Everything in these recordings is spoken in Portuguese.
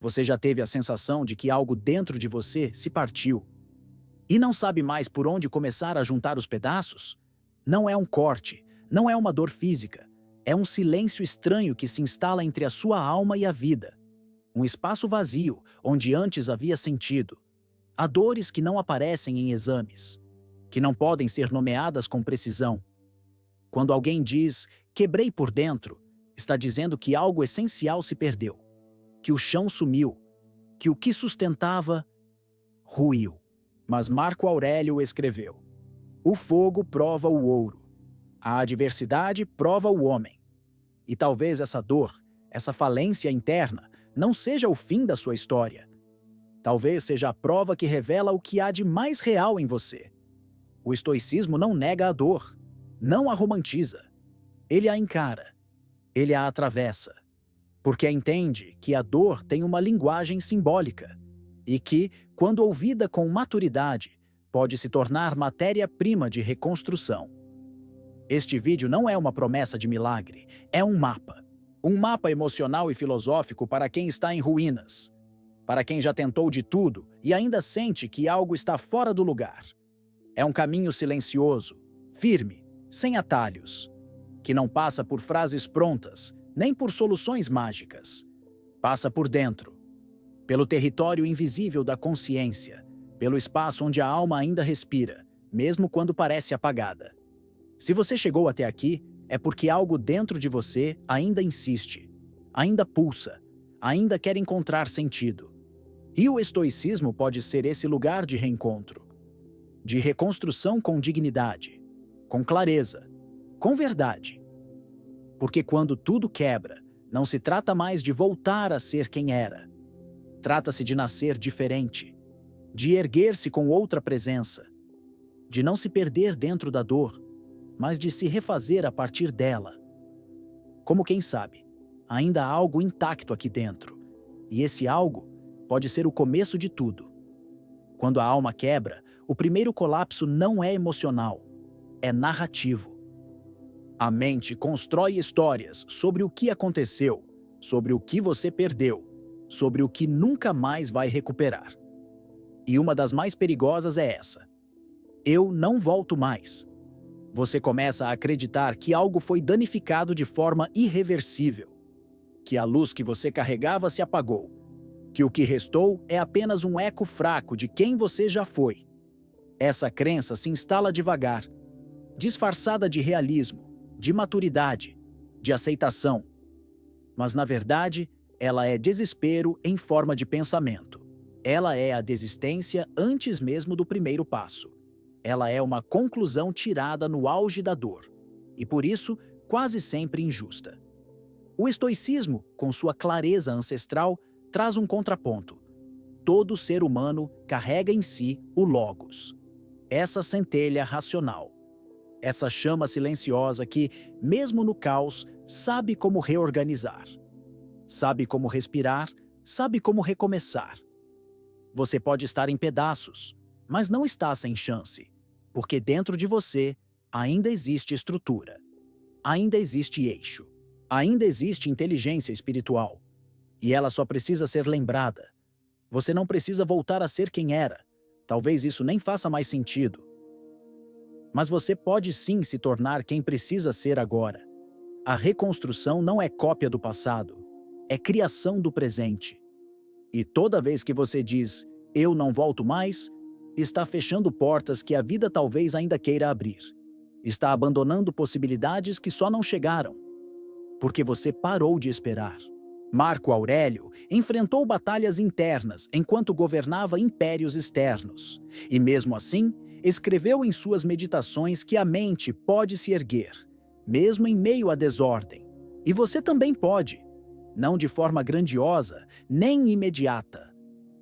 Você já teve a sensação de que algo dentro de você se partiu e não sabe mais por onde começar a juntar os pedaços? Não é um corte, não é uma dor física, é um silêncio estranho que se instala entre a sua alma e a vida. Um espaço vazio, onde antes havia sentido. Há dores que não aparecem em exames, que não podem ser nomeadas com precisão. Quando alguém diz, quebrei por dentro, está dizendo que algo essencial se perdeu, que o chão sumiu, que o que sustentava ruiu. Mas Marco Aurélio escreveu: o fogo prova o ouro, a adversidade prova o homem. E talvez essa dor, essa falência interna, não seja o fim da sua história. Talvez seja a prova que revela o que há de mais real em você. O estoicismo não nega a dor, não a romantiza. Ele a encara, ele a atravessa, porque entende que a dor tem uma linguagem simbólica e que, quando ouvida com maturidade, pode se tornar matéria-prima de reconstrução. Este vídeo não é uma promessa de milagre, é um mapa. Um mapa emocional e filosófico para quem está em ruínas, para quem já tentou de tudo e ainda sente que algo está fora do lugar. É um caminho silencioso, firme, sem atalhos, que não passa por frases prontas, nem por soluções mágicas. Passa por dentro, pelo território invisível da consciência, pelo espaço onde a alma ainda respira, mesmo quando parece apagada. Se você chegou até aqui, é porque algo dentro de você ainda insiste, ainda pulsa, ainda quer encontrar sentido. E o estoicismo pode ser esse lugar de reencontro, de reconstrução com dignidade, com clareza, com verdade. Porque quando tudo quebra, não se trata mais de voltar a ser quem era. Trata-se de nascer diferente, de erguer-se com outra presença, de não se perder dentro da dor, mas de se refazer a partir dela. Como quem sabe, ainda há algo intacto aqui dentro, e esse algo pode ser o começo de tudo. Quando a alma quebra, o primeiro colapso não é emocional, é narrativo. A mente constrói histórias sobre o que aconteceu, sobre o que você perdeu, sobre o que nunca mais vai recuperar. E uma das mais perigosas é essa: eu não volto mais. Você começa a acreditar que algo foi danificado de forma irreversível, que a luz que você carregava se apagou, que o que restou é apenas um eco fraco de quem você já foi. Essa crença se instala devagar, disfarçada de realismo, de maturidade, de aceitação. Mas, na verdade, ela é desespero em forma de pensamento. Ela é a desistência antes mesmo do primeiro passo. Ela é uma conclusão tirada no auge da dor, e por isso quase sempre injusta. O estoicismo, com sua clareza ancestral, traz um contraponto. Todo ser humano carrega em si o logos, essa centelha racional, essa chama silenciosa que, mesmo no caos, sabe como reorganizar, sabe como respirar, sabe como recomeçar. Você pode estar em pedaços, mas não está sem chance, porque dentro de você ainda existe estrutura, ainda existe eixo, ainda existe inteligência espiritual. E ela só precisa ser lembrada. Você não precisa voltar a ser quem era. Talvez isso nem faça mais sentido. Mas você pode sim se tornar quem precisa ser agora. A reconstrução não é cópia do passado, é criação do presente. E toda vez que você diz, eu não volto mais, está fechando portas que a vida talvez ainda queira abrir. Está abandonando possibilidades que só não chegaram, porque você parou de esperar. Marco Aurélio enfrentou batalhas internas enquanto governava impérios externos, e mesmo assim, escreveu em suas meditações que a mente pode se erguer, mesmo em meio à desordem. E você também pode, não de forma grandiosa, nem imediata,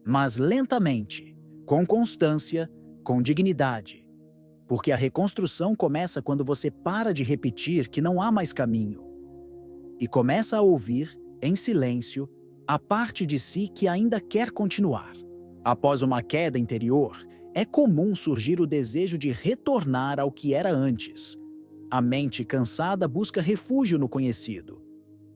mas lentamente, com constância, com dignidade. Porque a reconstrução começa quando você para de repetir que não há mais caminho e começa a ouvir, em silêncio, a parte de si que ainda quer continuar. Após uma queda interior, é comum surgir o desejo de retornar ao que era antes. A mente cansada busca refúgio no conhecido.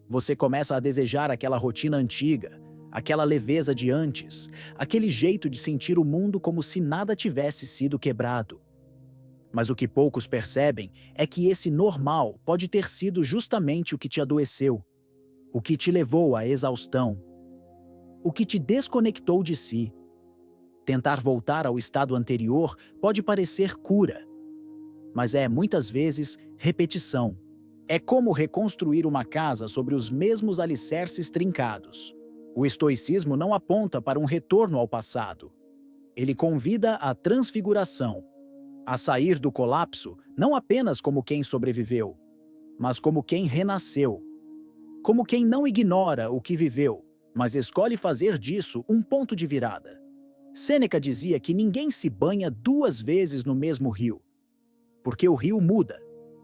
Você começa a desejar aquela rotina antiga, aquela leveza de antes, aquele jeito de sentir o mundo como se nada tivesse sido quebrado. Mas o que poucos percebem é que esse normal pode ter sido justamente o que te adoeceu, o que te levou à exaustão, o que te desconectou de si. Tentar voltar ao estado anterior pode parecer cura, mas é, muitas vezes, repetição. É como reconstruir uma casa sobre os mesmos alicerces trincados. O estoicismo não aponta para um retorno ao passado. Ele convida à transfiguração, a sair do colapso não apenas como quem sobreviveu, mas como quem renasceu, como quem não ignora o que viveu, mas escolhe fazer disso um ponto de virada. Sêneca dizia que ninguém se banha 2 vezes no mesmo rio, porque o rio muda,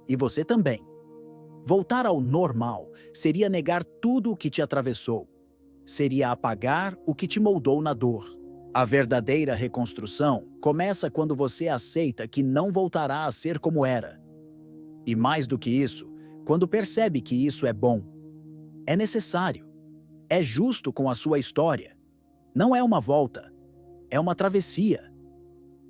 e você também. Voltar ao normal seria negar tudo o que te atravessou, seria apagar o que te moldou na dor. A verdadeira reconstrução começa quando você aceita que não voltará a ser como era. E mais do que isso, quando percebe que isso é bom, é necessário, é justo com a sua história. Não é uma volta, é uma travessia.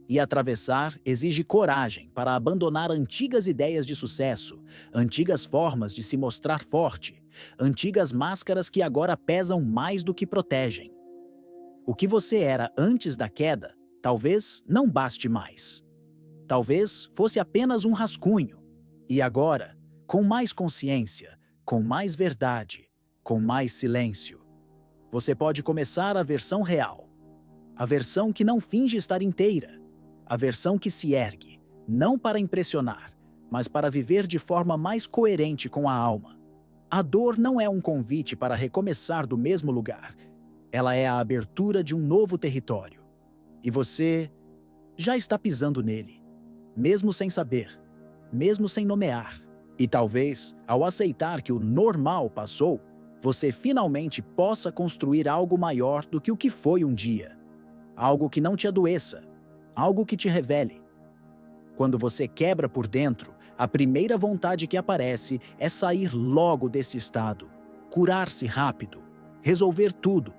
E atravessar exige coragem para abandonar antigas ideias de sucesso, antigas formas de se mostrar forte, antigas máscaras que agora pesam mais do que protegem. O que você era antes da queda, talvez não baste mais. Talvez fosse apenas um rascunho. E agora, com mais consciência, com mais verdade, com mais silêncio, você pode começar a versão real. A versão que não finge estar inteira. A versão que se ergue, não para impressionar, mas para viver de forma mais coerente com a alma. A dor não é um convite para recomeçar do mesmo lugar. Ela é a abertura de um novo território. E você já está pisando nele, mesmo sem saber, mesmo sem nomear. E talvez, ao aceitar que o normal passou, você finalmente possa construir algo maior do que o que foi um dia. Algo que não te adoeça, algo que te revele. Quando você quebra por dentro, a primeira vontade que aparece é sair logo desse estado, curar-se rápido, resolver tudo,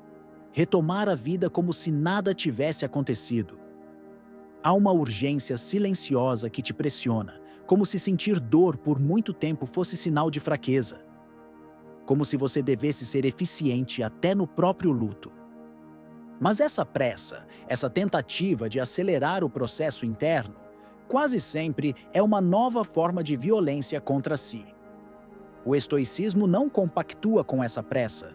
retomar a vida como se nada tivesse acontecido. Há uma urgência silenciosa que te pressiona, como se sentir dor por muito tempo fosse sinal de fraqueza. Como se você devesse ser eficiente até no próprio luto. Mas essa pressa, essa tentativa de acelerar o processo interno, quase sempre é uma nova forma de violência contra si. O estoicismo não compactua com essa pressa,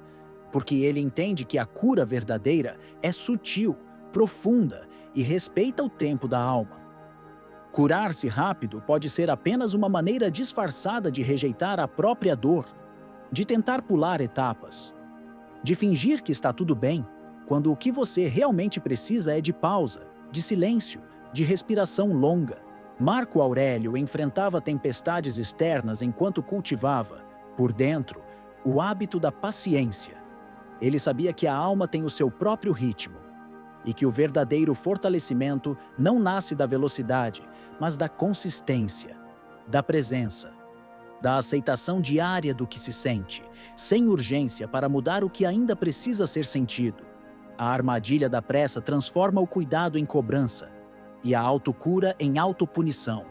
porque ele entende que a cura verdadeira é sutil, profunda e respeita o tempo da alma. Curar-se rápido pode ser apenas uma maneira disfarçada de rejeitar a própria dor, de tentar pular etapas, de fingir que está tudo bem, quando o que você realmente precisa é de pausa, de silêncio, de respiração longa. Marco Aurélio enfrentava tempestades externas enquanto cultivava, por dentro, o hábito da paciência. Ele sabia que a alma tem o seu próprio ritmo e que o verdadeiro fortalecimento não nasce da velocidade, mas da consistência, da presença, da aceitação diária do que se sente, sem urgência para mudar o que ainda precisa ser sentido. A armadilha da pressa transforma o cuidado em cobrança e a autocura em autopunição.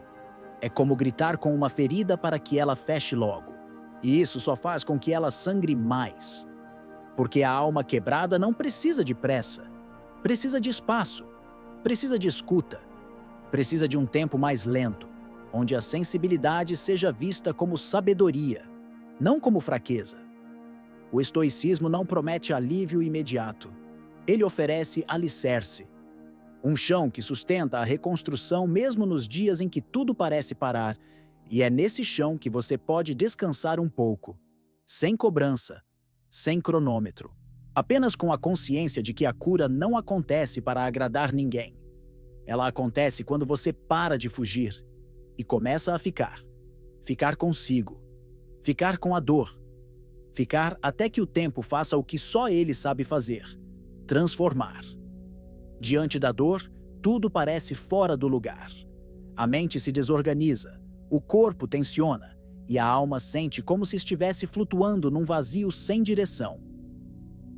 É como gritar com uma ferida para que ela feche logo. E isso só faz com que ela sangre mais. Porque a alma quebrada não precisa de pressa. Precisa de espaço. Precisa de escuta. Precisa de um tempo mais lento, onde a sensibilidade seja vista como sabedoria, não como fraqueza. O estoicismo não promete alívio imediato. Ele oferece alicerce, um chão que sustenta a reconstrução mesmo nos dias em que tudo parece parar, e é nesse chão que você pode descansar um pouco, sem cobrança, sem cronômetro, apenas com a consciência de que a cura não acontece para agradar ninguém. Ela acontece quando você para de fugir e começa a ficar consigo, ficar com a dor, ficar até que o tempo faça o que só ele sabe fazer. Transformar. Diante da dor, tudo parece fora do lugar. A mente se desorganiza, o corpo tensiona e a alma sente como se estivesse flutuando num vazio sem direção.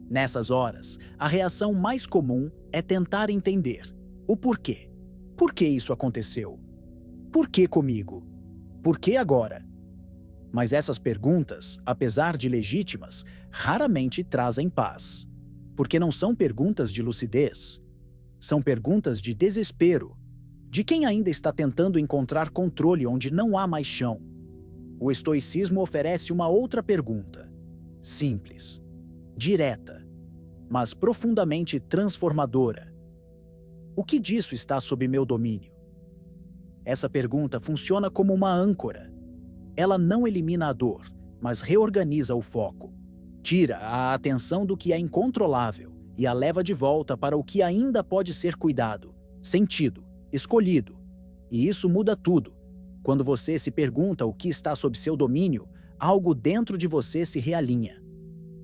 Nessas horas, a reação mais comum é tentar entender o porquê. Por que isso aconteceu? Por que comigo? Por que agora? Mas essas perguntas, apesar de legítimas, raramente trazem paz. Porque não são perguntas de lucidez. São perguntas de desespero, de quem ainda está tentando encontrar controle onde não há mais chão. O estoicismo oferece uma outra pergunta, simples, direta, mas profundamente transformadora. O que disso está sob meu domínio? Essa pergunta funciona como uma âncora. Ela não elimina a dor, mas reorganiza o foco. Tira a atenção do que é incontrolável e a leva de volta para o que ainda pode ser cuidado, sentido, escolhido. E isso muda tudo. Quando você se pergunta o que está sob seu domínio, algo dentro de você se realinha.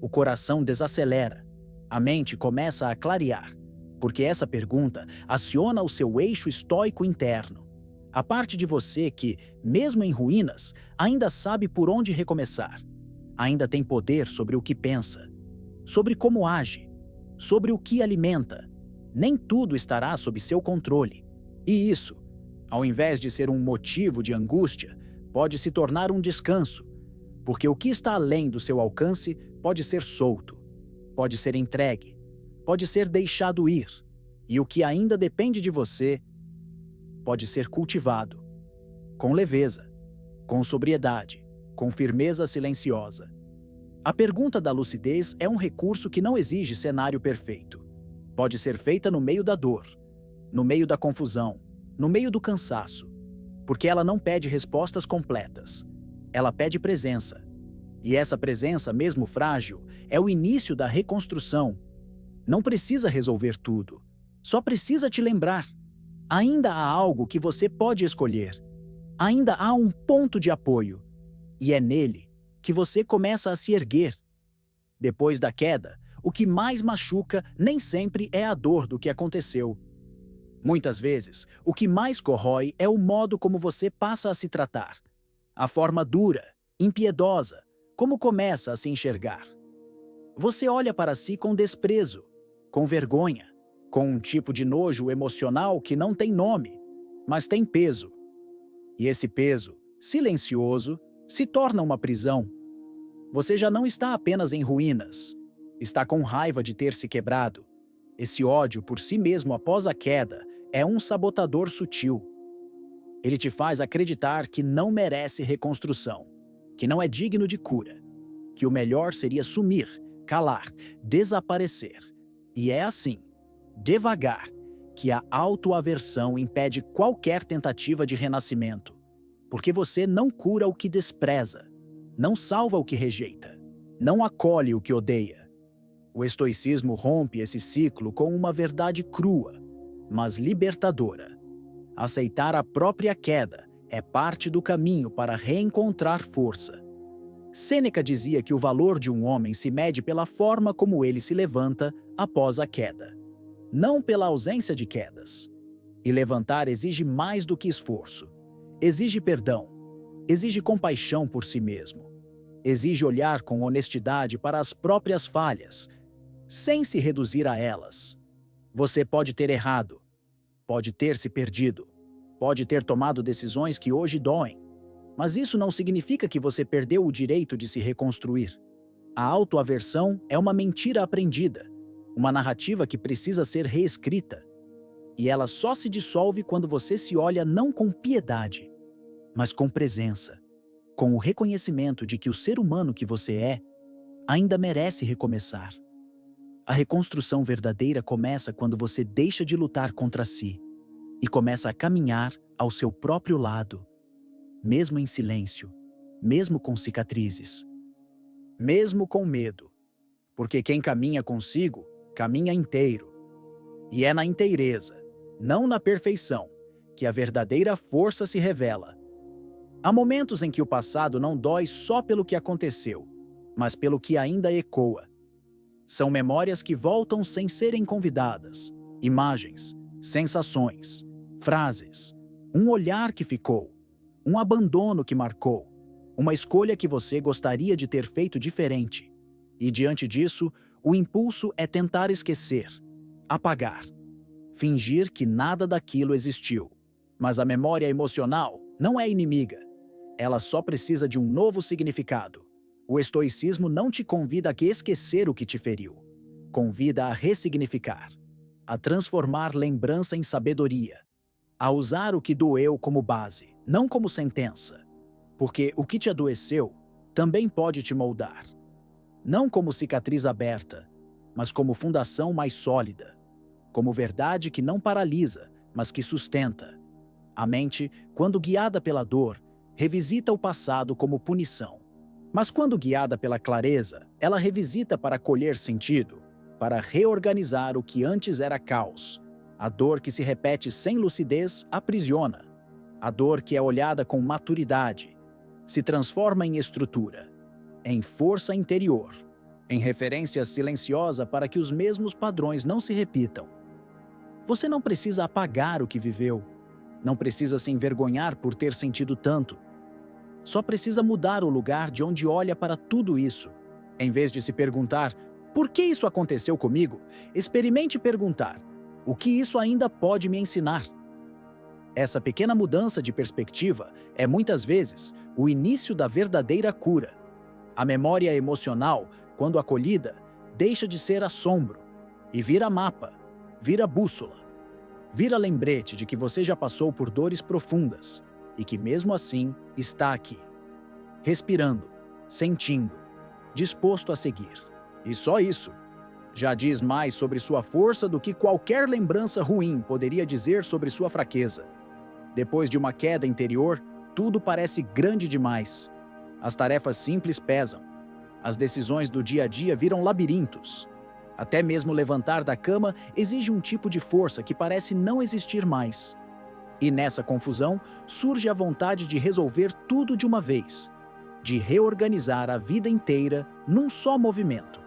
O coração desacelera. A mente começa a clarear, porque essa pergunta aciona o seu eixo estoico interno. A parte de você que, mesmo em ruínas, ainda sabe por onde recomeçar. Ainda tem poder sobre o que pensa, sobre como age, sobre o que alimenta. Nem tudo estará sob seu controle. E isso, ao invés de ser um motivo de angústia, pode se tornar um descanso, porque o que está além do seu alcance pode ser solto, pode ser entregue, pode ser deixado ir, e o que ainda depende de você pode ser cultivado, com leveza, com sobriedade, com firmeza silenciosa. A pergunta da lucidez é um recurso que não exige cenário perfeito. Pode ser feita no meio da dor, no meio da confusão, no meio do cansaço, porque ela não pede respostas completas. Ela pede presença. E essa presença, mesmo frágil, é o início da reconstrução. Não precisa resolver tudo, só precisa te lembrar. Ainda há algo que você pode escolher. Ainda há um ponto de apoio. E é nele que você começa a se erguer. Depois da queda, o que mais machuca nem sempre é a dor do que aconteceu. Muitas vezes, o que mais corrói é o modo como você passa a se tratar. A forma dura, impiedosa, como começa a se enxergar. Você olha para si com desprezo, com vergonha, com um tipo de nojo emocional que não tem nome, mas tem peso. E esse peso, silencioso, se torna uma prisão. Você já não está apenas em ruínas, está com raiva de ter se quebrado. Esse ódio por si mesmo após a queda é um sabotador sutil. Ele te faz acreditar que não merece reconstrução, que não é digno de cura, que o melhor seria sumir, calar, desaparecer. E é assim, devagar, que a autoaversão impede qualquer tentativa de renascimento, porque você não cura o que despreza, não salva o que rejeita, não acolhe o que odeia. O estoicismo rompe esse ciclo com uma verdade crua, mas libertadora. Aceitar a própria queda é parte do caminho para reencontrar força. Sêneca dizia que o valor de um homem se mede pela forma como ele se levanta após a queda, não pela ausência de quedas. E levantar exige mais do que esforço. Exige perdão, exige compaixão por si mesmo, exige olhar com honestidade para as próprias falhas, sem se reduzir a elas. Você pode ter errado, pode ter se perdido, pode ter tomado decisões que hoje doem, mas isso não significa que você perdeu o direito de se reconstruir. A autoaversão é uma mentira aprendida, uma narrativa que precisa ser reescrita. E ela só se dissolve quando você se olha não com piedade, mas com presença, com o reconhecimento de que o ser humano que você é ainda merece recomeçar. A reconstrução verdadeira começa quando você deixa de lutar contra si e começa a caminhar ao seu próprio lado, mesmo em silêncio, mesmo com cicatrizes, mesmo com medo, porque quem caminha consigo, caminha inteiro. E é na inteireza, não na perfeição, que a verdadeira força se revela. Há momentos em que o passado não dói só pelo que aconteceu, mas pelo que ainda ecoa. São memórias que voltam sem serem convidadas, imagens, sensações, frases, um olhar que ficou, um abandono que marcou, uma escolha que você gostaria de ter feito diferente. E diante disso, O impulso é tentar esquecer, apagar, fingir que nada daquilo existiu. Mas a memória emocional não é inimiga. Ela só precisa de um novo significado. O estoicismo não te convida a esquecer o que te feriu. Convida a ressignificar, a transformar lembrança em sabedoria, a usar o que doeu como base, não como sentença. Porque o que te adoeceu também pode te moldar. Não como cicatriz aberta, mas como fundação mais sólida. Como verdade que não paralisa, mas que sustenta. A mente, quando guiada pela dor, revisita o passado como punição. Mas quando guiada pela clareza, ela revisita para colher sentido, para reorganizar o que antes era caos. A dor que se repete sem lucidez aprisiona. A dor que é olhada com maturidade se transforma em estrutura, em força interior, em referência silenciosa para que os mesmos padrões não se repitam. Você não precisa apagar o que viveu, não precisa se envergonhar por ter sentido tanto. Só precisa mudar o lugar de onde olha para tudo isso. Em vez de se perguntar, por que isso aconteceu comigo? Experimente perguntar, o que isso ainda pode me ensinar? Essa pequena mudança de perspectiva é, muitas vezes, o início da verdadeira cura. A memória emocional, quando acolhida, deixa de ser assombro e vira mapa, vira bússola, vira lembrete de que você já passou por dores profundas e que, mesmo assim, está aqui, respirando, sentindo, disposto a seguir. E só isso já diz mais sobre sua força do que qualquer lembrança ruim poderia dizer sobre sua fraqueza. Depois de uma queda interior, tudo parece grande demais. As tarefas simples pesam. As decisões do dia a dia viram labirintos. Até mesmo levantar da cama exige um tipo de força que parece não existir mais. E nessa confusão surge a vontade de resolver tudo de uma vez, de reorganizar a vida inteira num só movimento.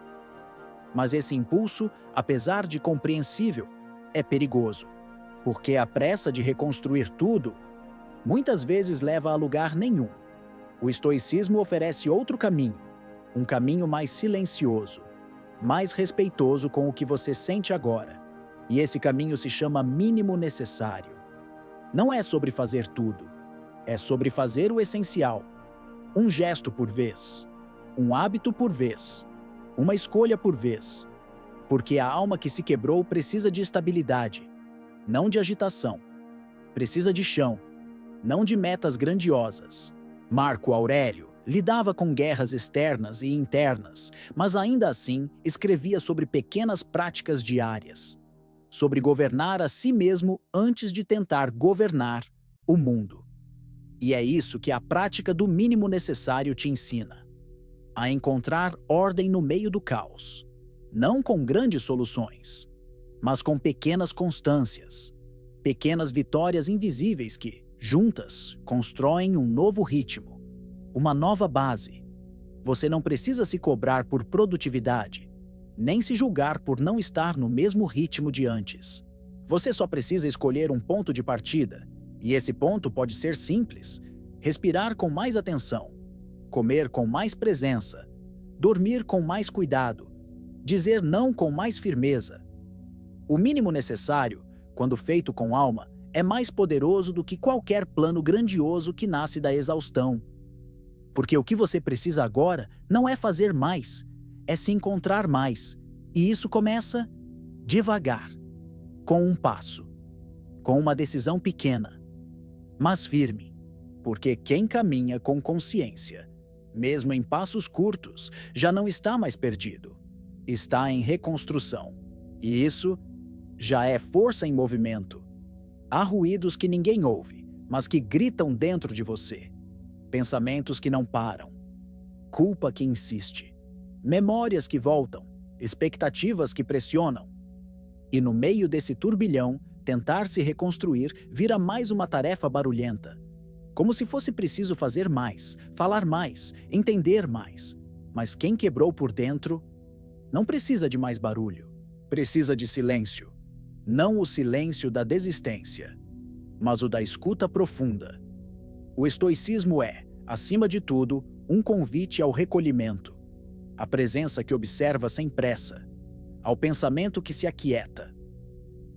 Mas esse impulso, apesar de compreensível, é perigoso, porque a pressa de reconstruir tudo muitas vezes leva a lugar nenhum. O estoicismo oferece outro caminho, um caminho mais silencioso, mais respeitoso com o que você sente agora. E esse caminho se chama mínimo necessário. Não é sobre fazer tudo, é sobre fazer o essencial. Um gesto por vez, um hábito por vez, uma escolha por vez. Porque a alma que se quebrou precisa de estabilidade, não de agitação. Precisa de chão, não de metas grandiosas. Marco Aurélio lidava com guerras externas e internas, mas ainda assim escrevia sobre pequenas práticas diárias, sobre governar a si mesmo antes de tentar governar o mundo. E é isso que a prática do mínimo necessário te ensina: a encontrar ordem no meio do caos, não com grandes soluções, mas com pequenas constâncias, pequenas vitórias invisíveis que, juntas, constroem um novo ritmo, uma nova base. Você não precisa se cobrar por produtividade, nem se julgar por não estar no mesmo ritmo de antes. Você só precisa escolher um ponto de partida, e esse ponto pode ser simples: respirar com mais atenção, comer com mais presença, dormir com mais cuidado, dizer não com mais firmeza. O mínimo necessário, quando feito com alma, é mais poderoso do que qualquer plano grandioso que nasce da exaustão. Porque o que você precisa agora não é fazer mais, é se encontrar mais. E isso começa devagar, com um passo, com uma decisão pequena, mas firme. Porque quem caminha com consciência, mesmo em passos curtos, já não está mais perdido. Está em reconstrução. E isso já é força em movimento. Há ruídos que ninguém ouve, mas que gritam dentro de você. Pensamentos que não param. Culpa que insiste. Memórias que voltam. Expectativas que pressionam. E no meio desse turbilhão, tentar se reconstruir vira mais uma tarefa barulhenta. Como se fosse preciso fazer mais, falar mais, entender mais. Mas quem quebrou por dentro não precisa de mais barulho. Precisa de silêncio. Não o silêncio da desistência, mas o da escuta profunda. O estoicismo é, acima de tudo, um convite ao recolhimento. A presença que observa sem pressa, ao pensamento que se aquieta,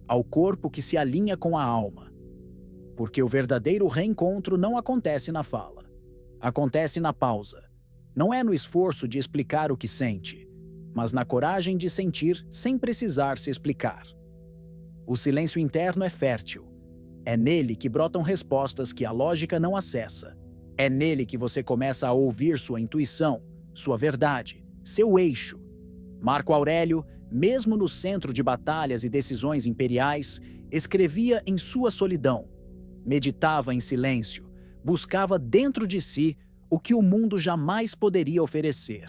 ao corpo que se alinha com a alma. Porque o verdadeiro reencontro não acontece na fala, acontece na pausa. Não é no esforço de explicar o que sente, mas na coragem de sentir sem precisar se explicar. O silêncio interno é fértil. É nele que brotam respostas que a lógica não acessa. É nele que você começa a ouvir sua intuição, sua verdade, seu eixo. Marco Aurélio, mesmo no centro de batalhas e decisões imperiais, escrevia em sua solidão, meditava em silêncio, buscava dentro de si o que o mundo jamais poderia oferecer: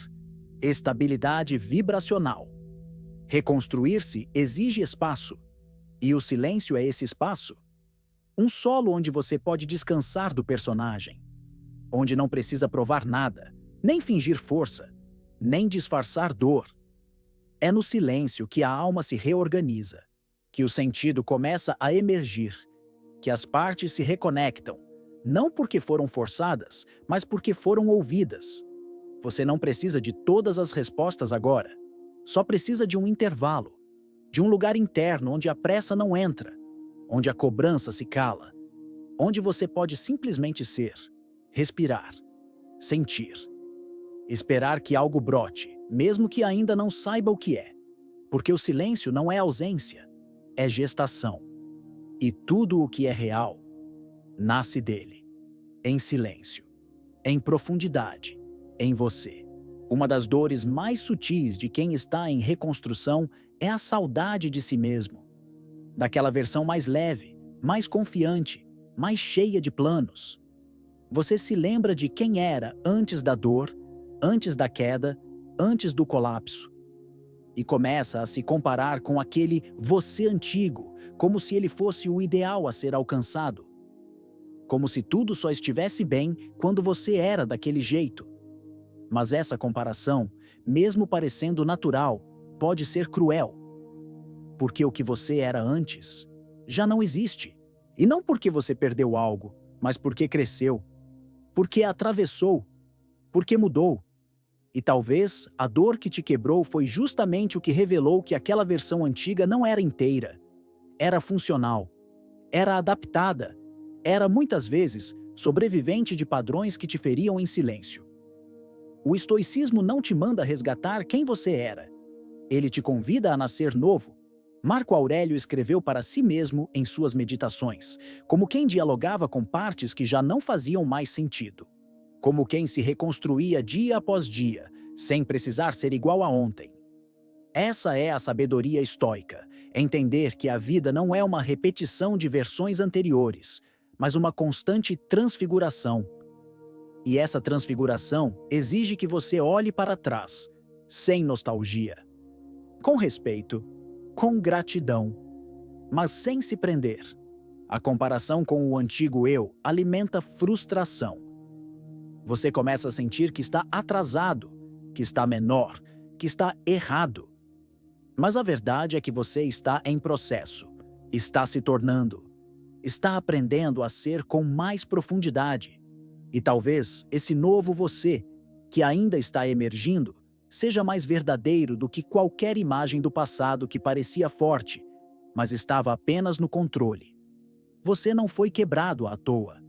estabilidade vibracional. Reconstruir-se exige espaço, e o silêncio é esse espaço. Um solo onde você pode descansar do personagem, onde não precisa provar nada, nem fingir força, nem disfarçar dor. É no silêncio que a alma se reorganiza, que o sentido começa a emergir, que as partes se reconectam, não porque foram forçadas, mas porque foram ouvidas. Você não precisa de todas as respostas agora. Só precisa de um intervalo, de um lugar interno onde a pressa não entra, onde a cobrança se cala, onde você pode simplesmente ser, respirar, sentir, esperar que algo brote, mesmo que ainda não saiba o que é. Porque o silêncio não é ausência, é gestação. E tudo o que é real nasce dele, em silêncio, em profundidade, em você. Uma das dores mais sutis de quem está em reconstrução é a saudade de si mesmo, daquela versão mais leve, mais confiante, mais cheia de planos. Você se lembra de quem era antes da dor, antes da queda, antes do colapso. E começa a se comparar com aquele você antigo, como se ele fosse o ideal a ser alcançado. Como se tudo só estivesse bem quando você era daquele jeito. Mas essa comparação, mesmo parecendo natural, pode ser cruel. Porque o que você era antes já não existe. E não porque você perdeu algo, mas porque cresceu, porque atravessou, porque mudou. E talvez a dor que te quebrou foi justamente o que revelou que aquela versão antiga não era inteira. Era funcional, era adaptada, era muitas vezes sobrevivente de padrões que te feriam em silêncio. O estoicismo não te manda resgatar quem você era. Ele te convida a nascer novo. Marco Aurélio escreveu para si mesmo em suas meditações, como quem dialogava com partes que já não faziam mais sentido. Como quem se reconstruía dia após dia, sem precisar ser igual a ontem. Essa é a sabedoria estoica, entender que a vida não é uma repetição de versões anteriores, mas uma constante transfiguração. E essa transfiguração exige que você olhe para trás, sem nostalgia, com respeito, com gratidão, mas sem se prender. A comparação com o antigo eu alimenta frustração. Você começa a sentir que está atrasado, que está menor, que está errado. Mas a verdade é que você está em processo, está se tornando, está aprendendo a ser com mais profundidade. E talvez esse novo você, que ainda está emergindo, seja mais verdadeiro do que qualquer imagem do passado que parecia forte, mas estava apenas no controle. Você não foi quebrado à toa.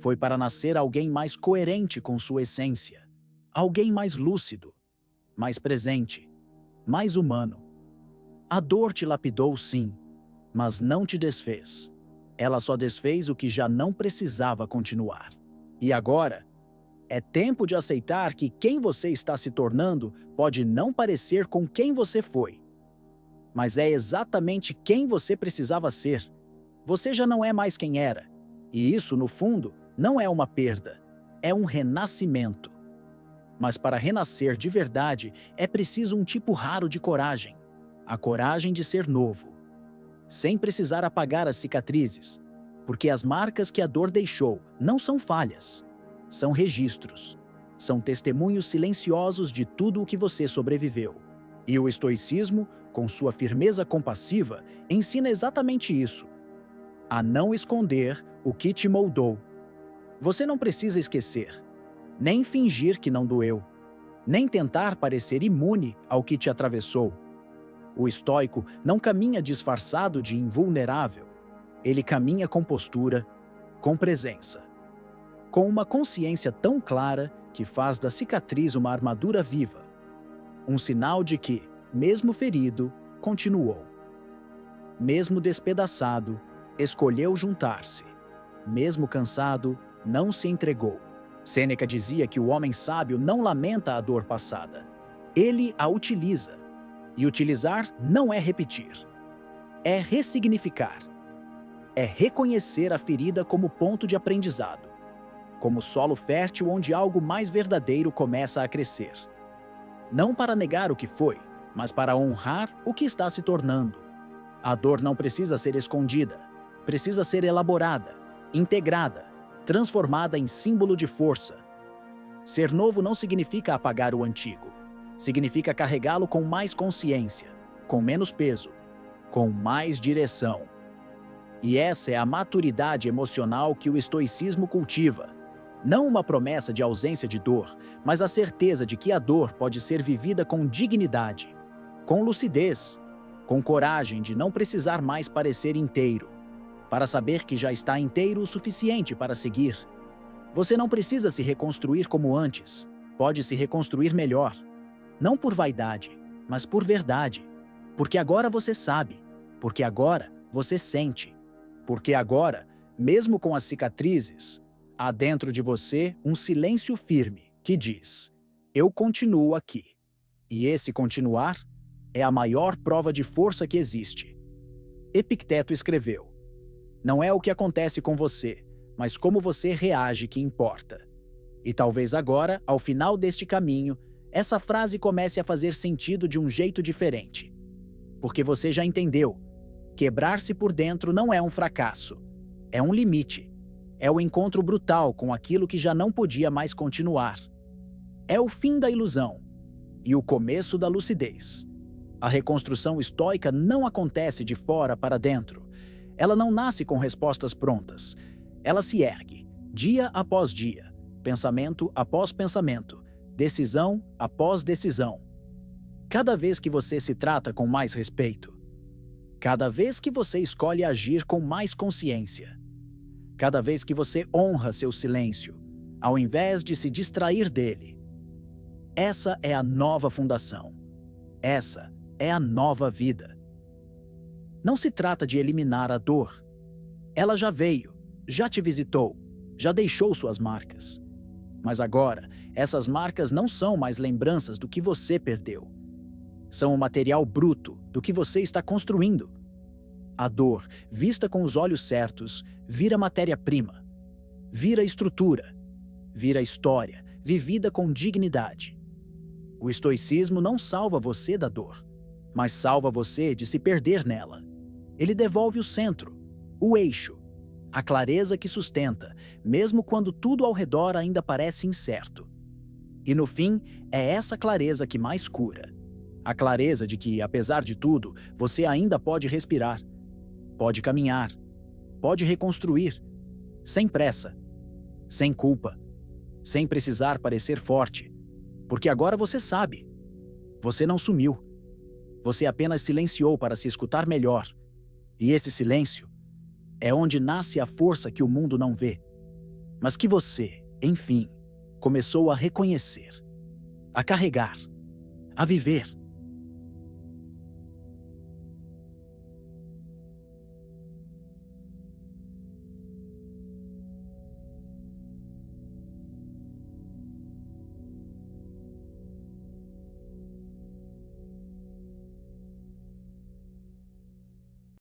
Foi para nascer alguém mais coerente com sua essência, alguém mais lúcido, mais presente, mais humano. A dor te lapidou, sim, mas não te desfez. Ela só desfez o que já não precisava continuar. E agora, é tempo de aceitar que quem você está se tornando pode não parecer com quem você foi. Mas é exatamente quem você precisava ser. Você já não é mais quem era. E isso, no fundo, não é uma perda, é um renascimento. Mas para renascer de verdade, é preciso um tipo raro de coragem. A coragem de ser novo. Sem precisar apagar as cicatrizes. Porque as marcas que a dor deixou não são falhas. São registros. São testemunhos silenciosos de tudo o que você sobreviveu. E o estoicismo, com sua firmeza compassiva, ensina exatamente isso. A não esconder o que te moldou. Você não precisa esquecer, nem fingir que não doeu, nem tentar parecer imune ao que te atravessou. O estoico não caminha disfarçado de invulnerável. Ele caminha com postura, com presença, com uma consciência tão clara que faz da cicatriz uma armadura viva, um sinal de que, mesmo ferido, continuou. Mesmo despedaçado, escolheu juntar-se. Mesmo cansado, não se entregou. Sêneca dizia que o homem sábio não lamenta a dor passada. Ele a utiliza. E utilizar não é repetir. É ressignificar. É reconhecer a ferida como ponto de aprendizado, como solo fértil onde algo mais verdadeiro começa a crescer. Não para negar o que foi, mas para honrar o que está se tornando. A dor não precisa ser escondida, precisa ser elaborada, integrada, transformada em símbolo de força. Ser novo não significa apagar o antigo. Significa carregá-lo com mais consciência, com menos peso, com mais direção. E essa é a maturidade emocional que o estoicismo cultiva. Não uma promessa de ausência de dor, mas a certeza de que a dor pode ser vivida com dignidade, com lucidez, com coragem de não precisar mais parecer inteiro, para saber que já está inteiro o suficiente para seguir. Você não precisa se reconstruir como antes, pode se reconstruir melhor. Não por vaidade, mas por verdade. Porque agora você sabe, porque agora você sente, porque agora, mesmo com as cicatrizes, há dentro de você um silêncio firme que diz: eu continuo aqui. E esse continuar é a maior prova de força que existe. Epicteto escreveu: não é o que acontece com você, mas como você reage que importa. E talvez agora, ao final deste caminho, essa frase comece a fazer sentido de um jeito diferente. Porque você já entendeu. Quebrar-se por dentro não é um fracasso. É um limite. É o encontro brutal com aquilo que já não podia mais continuar. É o fim da ilusão e o começo da lucidez. A reconstrução estoica não acontece de fora para dentro. Ela não nasce com respostas prontas. Ela se ergue, dia após dia, pensamento após pensamento, decisão após decisão. Cada vez que você se trata com mais respeito, cada vez que você escolhe agir com mais consciência, cada vez que você honra seu silêncio, ao invés de se distrair dele. Essa é a nova fundação. Essa é a nova vida. Não se trata de eliminar a dor. Ela já veio, já te visitou, já deixou suas marcas. Mas agora, essas marcas não são mais lembranças do que você perdeu. São o material bruto do que você está construindo. A dor, vista com os olhos certos, vira matéria-prima, vira estrutura, vira história, vivida com dignidade. O estoicismo não salva você da dor, mas salva você de se perder nela. Ele devolve o centro, o eixo, a clareza que sustenta, mesmo quando tudo ao redor ainda parece incerto. E no fim, é essa clareza que mais cura. A clareza de que, apesar de tudo, você ainda pode respirar, pode caminhar, pode reconstruir, sem pressa, sem culpa, sem precisar parecer forte, porque agora você sabe. Você não sumiu. Você apenas silenciou para se escutar melhor. E esse silêncio é onde nasce a força que o mundo não vê, mas que você, enfim, começou a reconhecer, a carregar, a viver.